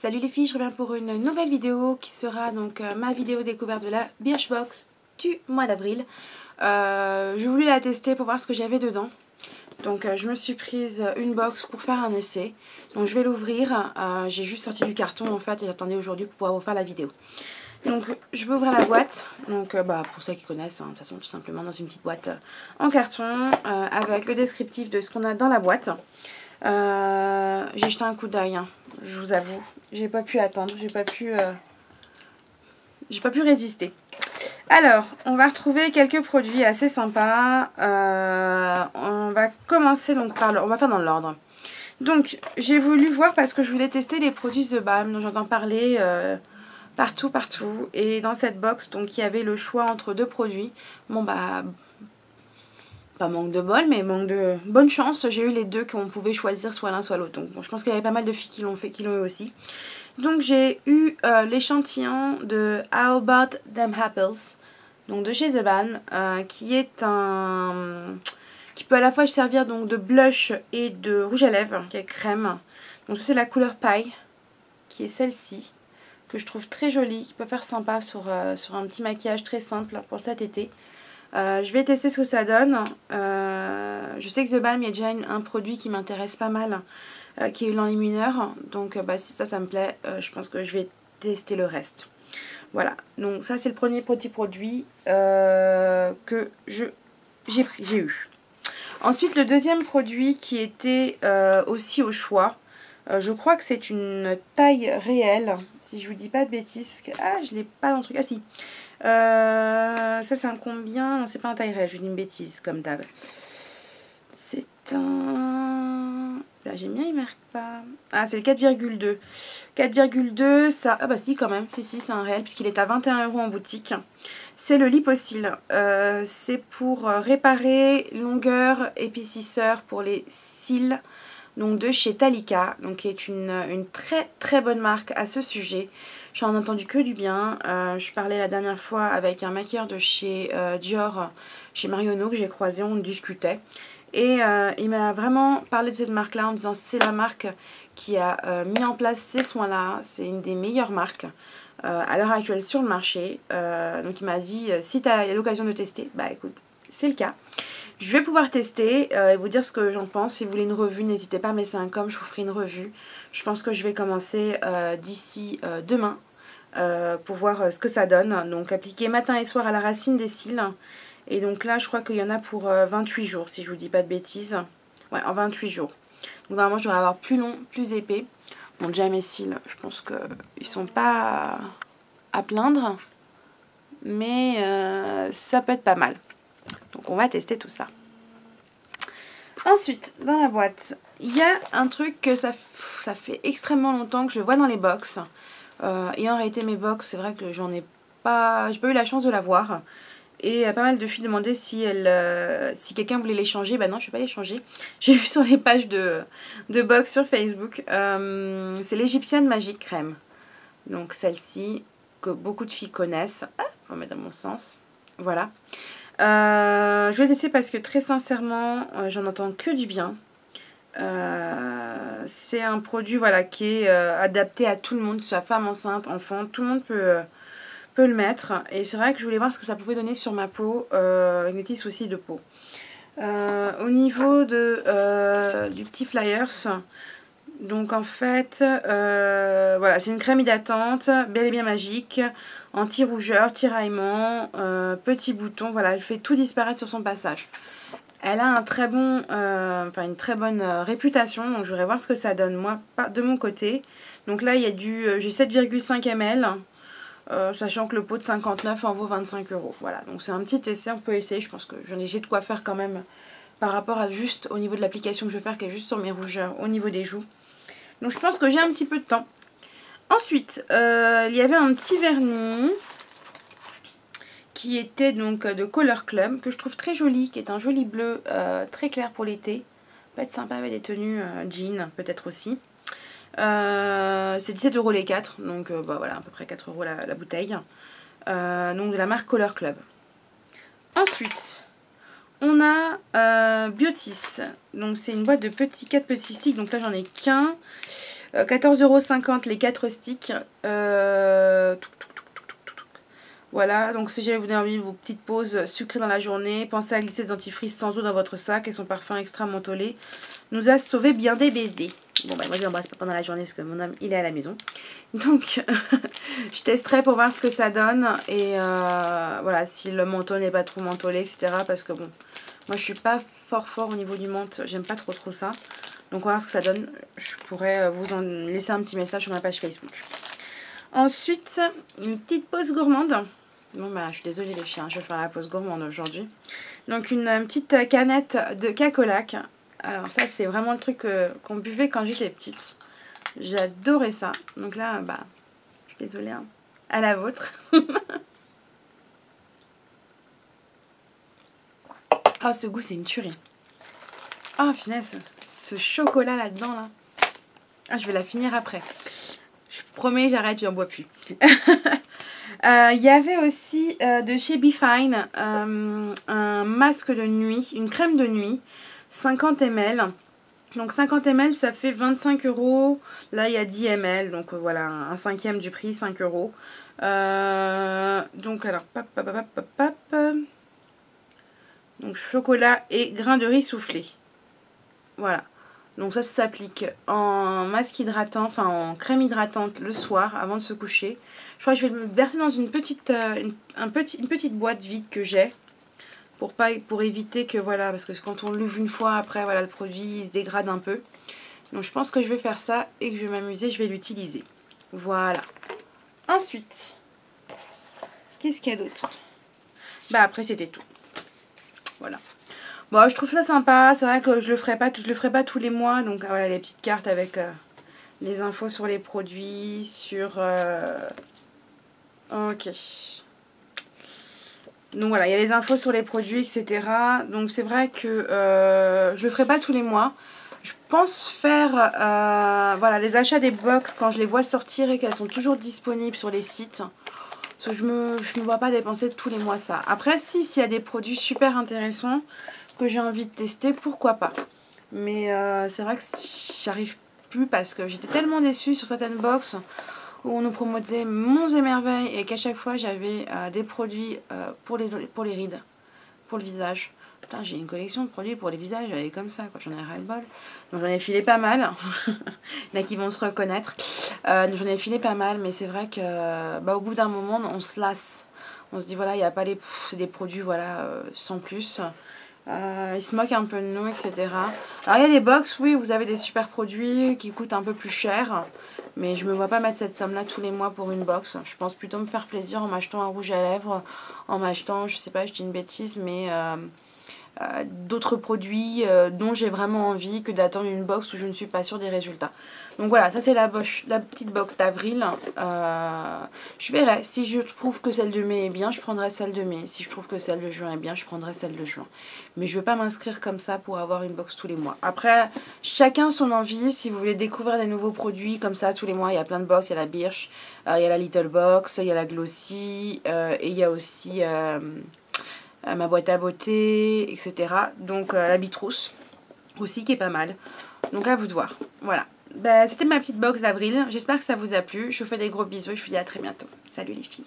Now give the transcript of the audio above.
Salut les filles, je reviens pour une nouvelle vidéo qui sera donc ma vidéo découverte de la Birchbox du mois d'avril. Je voulais la tester pour voir ce que j'avais dedans. Donc je me suis prise une box pour faire un essai. Donc je vais l'ouvrir. J'ai juste sorti du carton en fait et j'attendais aujourd'hui pour pouvoir vous faire la vidéo. Donc je vais ouvrir la boîte. Donc pour ceux qui connaissent, de toute façon tout simplement dans une petite boîte en carton avec le descriptif de ce qu'on a dans la boîte. J'ai jeté un coup d'œil, je vous avoue. J'ai pas pu attendre, j'ai pas pu résister. Alors, on va retrouver quelques produits assez sympas. On va commencer donc par on va faire dans l'ordre. Donc, j'ai voulu voir parce que je voulais tester les produits The Balm dont j'entends parler partout. Et dans cette box, donc, il y avait le choix entre deux produits. Bon, bah, pas manque de bol, mais manque de bonne chance. J'ai eu les deux qu'on pouvait choisir soit l'un soit l'autre. Donc, bon, je pense qu'il y avait pas mal de filles qui l'ont fait, qui l'ont eu aussi. Donc, j'ai eu l'échantillon de How About Them Apples, donc de chez The Balm, qui est un... qui peut à la fois servir donc de blush et de rouge à lèvres, qui est crème. Donc, ça, c'est la couleur paille, qui est celle-ci, que je trouve très jolie, qui peut faire sympa sur un petit maquillage très simple pour cet été. Je vais tester ce que ça donne. Je sais que The Balm, il y a déjà un produit qui m'intéresse pas mal, qui est l'enlumineur. Donc si ça me plaît, je pense que je vais tester le reste. Voilà, donc ça c'est le premier petit produit que j'ai eu. Ensuite, le deuxième produit qui était aussi au choix, je crois que c'est une taille réelle, si je vous dis pas de bêtises, parce que je l'ai pas dans le truc. Ah si, ça c'est un combien? Non, c'est pas un taille réelle, je dis une bêtise comme d'hab. C'est un... Là j'ai bien, il marque pas. Ah, c'est le 4,2. 4,2, ça... Ah bah si quand même, si c'est un réel puisqu'il est à 21 € en boutique. C'est le Lipocil. C'est pour réparer longueur épaississeur pour les cils. Donc de chez Talika, donc qui est une très bonne marque à ce sujet. J'en ai entendu que du bien. Je parlais la dernière fois avec un maquilleur de chez Dior, chez Marionneau, que j'ai croisé, on discutait. Et il m'a vraiment parlé de cette marque-là en disant c'est la marque qui a mis en place ces soins-là. C'est une des meilleures marques à l'heure actuelle sur le marché. Donc il m'a dit si tu as l'occasion de tester, bah écoute, c'est le cas. Je vais pouvoir tester et vous dire ce que j'en pense. Si vous voulez une revue, n'hésitez pas à me laisser un com, je vous ferai une revue. Je pense que je vais commencer d'ici demain pour voir ce que ça donne. Donc appliquer matin et soir à la racine des cils. Et donc là, je crois qu'il y en a pour 28 jours, si je vous dis pas de bêtises. Ouais, en 28 jours. Donc normalement, je devrais avoir plus long, plus épais. Bon, déjà mes cils, je pense qu'ils sont pas à plaindre. Mais ça peut être pas mal. Donc on va tester tout ça. Ensuite, dans la boîte, il y a un truc que ça fait extrêmement longtemps que je vois dans les box. Et en réalité, mes box, c'est vrai que j'ai pas eu la chance de l'avoir. Et pas mal de filles demandaient si quelqu'un voulait les changer. Bah non, je ne vais pas les changer. J'ai vu sur les pages de box sur Facebook. C'est l'Égyptienne Magique Crème. Donc celle-ci, que beaucoup de filles connaissent. Ah, on va mettre dans mon sens. Voilà. Je vais tester parce que très sincèrement, j'en entends que du bien. C'est un produit voilà, qui est adapté à tout le monde, que ce soit femme enceinte, enfant, tout le monde peut le mettre. Et c'est vrai que je voulais voir ce que ça pouvait donner sur ma peau, avec des petits soucis de peau. Au niveau du petit Flyers, donc en fait, voilà, c'est une crème hydratante, bel et bien magique, anti-rougeur, tiraillement, petit bouton, voilà, elle fait tout disparaître sur son passage. Elle a un très bon, une très bonne réputation, donc je voudrais voir ce que ça donne moi de mon côté. Donc là il y a j'ai 7,5 ml, sachant que le pot de 59 en vaut 25 €. Voilà, donc c'est un petit essai, on peut essayer, je pense que j'ai de quoi faire quand même par rapport à juste au niveau de l'application que je vais faire, qui est juste sur mes rougeurs au niveau des joues. Donc je pense que j'ai un petit peu de temps. Ensuite, il y avait un petit vernis qui était donc de Color Club, que je trouve très joli, qui est un joli bleu très clair pour l'été. Peut être sympa avec des tenues jeans, peut-être aussi. C'est 17 € les 4, donc voilà, à peu près 4 € la bouteille. Donc de la marque Color Club. Ensuite, on a Biotis. Donc c'est une boîte de 4 petits sticks, donc là j'en ai qu'un. 14,50 € les 4 sticks. Voilà, donc si vous avez envie de vos petites pauses sucrées dans la journée, pensez à glisser des dentifrices sans eau dans votre sac et son parfum extra mentholé nous a sauvé bien des baisers. Bon bah moi je l'embrasse pas pendant la journée parce que mon homme il est à la maison. Donc je testerai pour voir ce que ça donne et voilà, si le menthol n'est pas trop mentholé, etc. Parce que bon, moi je suis pas fort au niveau du menthe, j'aime pas trop ça. Donc on va voir ce que ça donne, je pourrais vous en laisser un petit message sur ma page Facebook. Ensuite, une petite pause gourmande. Bon bah je suis désolée les filles, je vais faire la pause gourmande aujourd'hui. Donc une petite canette de cacolac. Alors ça c'est vraiment le truc qu'on buvait quand j'étais petite. J'adorais ça. Donc là bah je suis désolée hein. À la vôtre. Oh ce goût c'est une tuerie. Oh finesse, ce chocolat là-dedans là. Ah je vais la finir après. Je promets j'arrête, je n'en bois plus. Il y avait aussi de chez Be Fine un masque de nuit, une crème de nuit, 50 ml. Donc 50 ml ça fait 25 €. Là il y a 10 ml, donc voilà, un cinquième du prix, 5 €. Donc alors, donc chocolat et grains de riz soufflé. Voilà. Donc ça s'applique en masque hydratant, enfin en crème hydratante le soir avant de se coucher. Je crois que je vais le verser dans une petite, une petite boîte vide que j'ai. Pour éviter que voilà, parce que quand on l'ouvre une fois après, voilà, le produit il se dégrade un peu. Donc je pense que je vais faire ça et que je vais m'amuser, je vais l'utiliser. Voilà. Ensuite, qu'est-ce qu'il y a d'autre? Bah après c'était tout. Voilà. Bon, je trouve ça sympa, c'est vrai que je le ferai pas tous les mois, donc voilà les petites cartes avec les infos sur les produits, sur... Ok. Donc voilà, il y a les infos sur les produits, etc. Donc c'est vrai que je le ferai pas tous les mois. Je pense faire voilà, les achats des box quand je les vois sortir et qu'elles sont toujours disponibles sur les sites. Parce que je me vois pas dépenser tous les mois ça. Après, s'il y a des produits super intéressants que j'ai envie de tester, pourquoi pas. Mais c'est vrai que j'arrive plus parce que j'étais tellement déçue sur certaines box où on nous promotait monts et merveilles et qu'à chaque fois j'avais des produits pour les rides, pour le visage. Putain, j'ai une collection de produits pour les visages, j'avais comme ça, quoi, j'en ai ras le bol. Donc j'en ai filé pas mal, il y en a qui vont se reconnaître. J'en ai filé pas mal, mais c'est vrai que bah, au bout d'un moment on se lasse. On se dit voilà, il n'y a pas c'est des produits voilà, sans plus. Ils se moquent un peu de nous, etc. Alors il y a des box, oui, vous avez des super produits qui coûtent un peu plus cher. Mais je me vois pas mettre cette somme-là tous les mois pour une box. Je pense plutôt me faire plaisir en m'achetant un rouge à lèvres, en m'achetant, je sais pas, je dis une bêtise, mais d'autres produits dont j'ai vraiment envie que d'attendre une box où je ne suis pas sûre des résultats. Donc voilà, ça c'est la petite box d'avril. Je verrai. Si je trouve que celle de mai est bien, je prendrai celle de mai. Si je trouve que celle de juin est bien, je prendrai celle de juin. Mais je ne veux pas m'inscrire comme ça pour avoir une box tous les mois. Après, chacun son envie. Si vous voulez découvrir des nouveaux produits comme ça tous les mois, il y a plein de box. Il y a la Birch, il y a la Little Box, il y a la Glossy et il y a aussi... ma boîte à beauté, etc. Donc la Bitrousse aussi qui est pas mal. Donc à vous de voir. Voilà. Bah, c'était ma petite box d'avril. J'espère que ça vous a plu. Je vous fais des gros bisous. Je vous dis à très bientôt. Salut les filles.